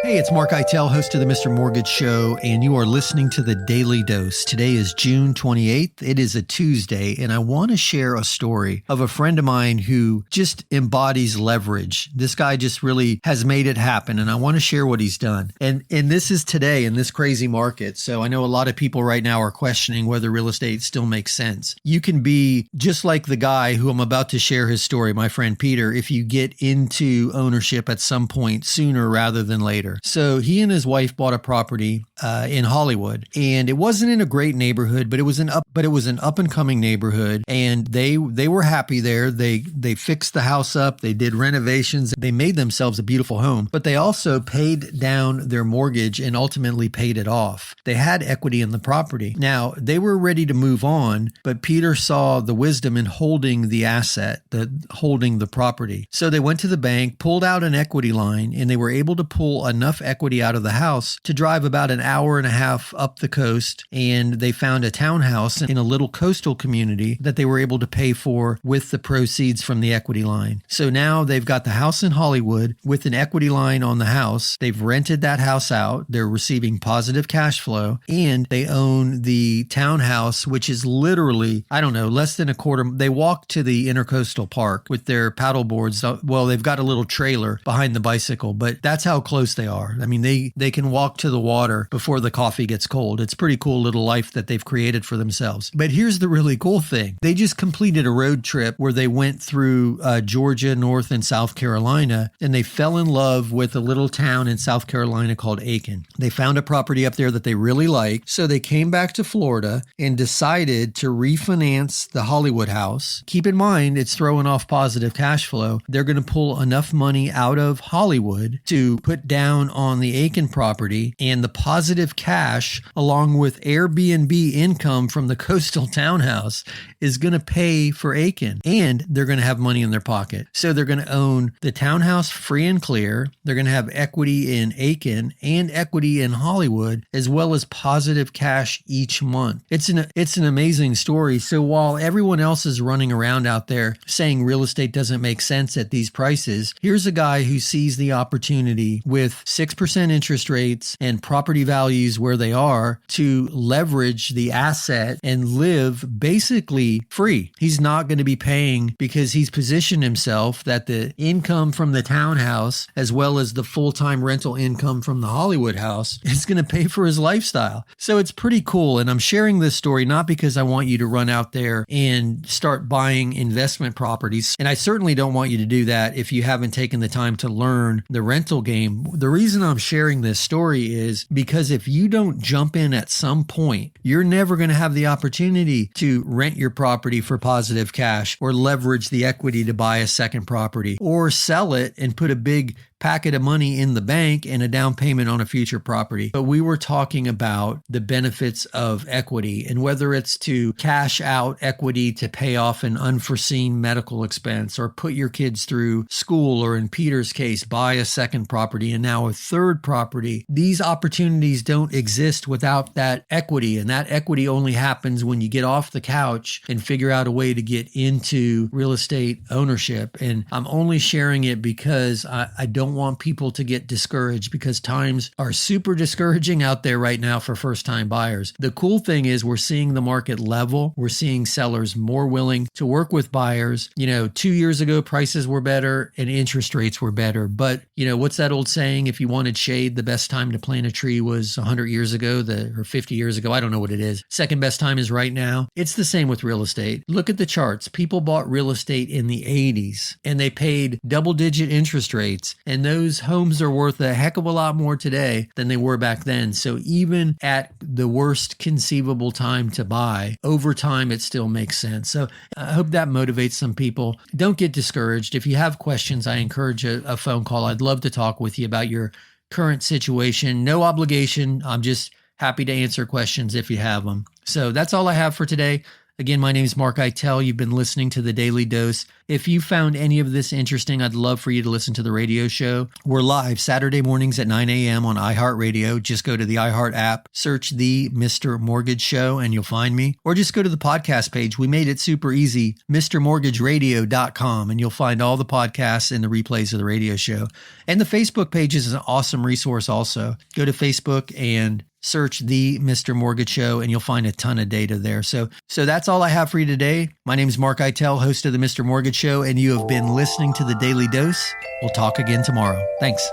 Hey, it's Mark Eitel, host of the Mr. Mortgage Show, and you are listening to the Daily Dose. Today is June 28th. It is a Tuesday, and I want to share a story of a friend of mine who just embodies leverage. This guy just really has made it happen, and I want to share what he's done. And this is today in this crazy market. So I know a lot of people right now are questioning whether real estate still makes sense. You can be just like the guy who I'm about to share his story, my friend Peter, if you get into ownership at some point sooner rather than later. So he and his wife bought a property in Hollywood, and it wasn't in a great neighborhood, but it was an up and coming neighborhood, and they were happy there. They fixed the house up, they did renovations, they made themselves a beautiful home, but they also paid down their mortgage and ultimately paid it off. They had equity in the property. Now they were ready to move on, but Peter saw the wisdom in holding the asset, holding the property. So they went to the bank, pulled out an equity line, and they were able to pull enough equity out of the house to drive about an hour and a half up the coast, and they found a townhouse in a little coastal community that they were able to pay for with the proceeds from the equity line. So now they've got the house in Hollywood with an equity line on the house. They've rented that house out. They're receiving positive cash flow, and they own the townhouse, which is literally, I don't know, less than a quarter. They walk to the Intercoastal Park with their paddle boards. Well, they've got a little trailer behind the bicycle, but that's how close they are. I mean, they can walk to the water before the coffee gets cold. It's a pretty cool little life that they've created for themselves. But here's the really cool thing. They just completed a road trip where they went through Georgia, North and South Carolina, and they fell in love with a little town in South Carolina called Aiken. They found a property up there that they really liked. So they came back to Florida and decided to refinance the Hollywood house. Keep in mind, it's throwing off positive cash flow. They're going to pull enough money out of Hollywood to put down on the Aiken property, and the positive cash along with Airbnb income from the coastal townhouse is going to pay for Aiken, and they're going to have money in their pocket. So they're going to own the townhouse free and clear. They're going to have equity in Aiken and equity in Hollywood, as well as positive cash each month. It's an amazing story. So while everyone else is running around out there saying real estate doesn't make sense at these prices, here's a guy who sees the opportunity with 6% interest rates and property values where they are to leverage the asset and live basically free. He's not going to be paying because he's positioned himself that the income from the townhouse, as well as the full-time rental income from the Hollywood house, is going to pay for his lifestyle. So it's pretty cool. And I'm sharing this story not because I want you to run out there and start buying investment properties. And I certainly don't want you to do that if you haven't taken the time to learn the rental game. The reason I'm sharing this story is because if you don't jump in at some point, you're never going to have the opportunity to rent your property for positive cash or leverage the equity to buy a second property or sell it and put a big packet of money in the bank and a down payment on a future property. But we were talking about the benefits of equity and whether it's to cash out equity to pay off an unforeseen medical expense or put your kids through school, or in Peter's case, buy a second property and now a third property. These opportunities don't exist without that equity, and that equity only happens when you get off the couch and figure out a way to get into real estate ownership. And I'm only sharing it because I don't want people to get discouraged, because times are super discouraging out there right now for first-time buyers. The cool thing is we're seeing the market level. We're seeing sellers more willing to work with buyers. 2 years ago, prices were better and interest rates were better. But, what's that old saying? If you wanted shade, the best time to plant a tree was 100 years ago, or 50 years ago. I don't know what it is. Second best time is right now. It's the same with real estate. Look at the charts. People bought real estate in the 80s and they paid double-digit interest rates, and those homes are worth a heck of a lot more today than they were back then. So even at the worst conceivable time to buy, over time, it still makes sense. So I hope that motivates some people. Don't get discouraged. If you have questions, I encourage a phone call. I'd love to talk with you about your current situation. No obligation. I'm just happy to answer questions if you have them. So that's all I have for today. Again, my name is Mark Eitel. You've been listening to The Daily Dose. If you found any of this interesting, I'd love for you to listen to the radio show. We're live Saturday mornings at 9 a.m. on iHeartRadio. Just go to the iHeart app, search The Mr. Mortgage Show, and you'll find me. Or just go to the podcast page. We made it super easy, MrMortgageRadio.com, and you'll find all the podcasts and the replays of the radio show. And the Facebook page is an awesome resource also. Go to Facebook and search The Mr. Mortgage Show, and you'll find a ton of data there. So that's all I have for you today. My name is Mark Eitel, host of The Mr. Mortgage Show, and you have been listening to The Daily Dose. We'll talk again tomorrow. Thanks.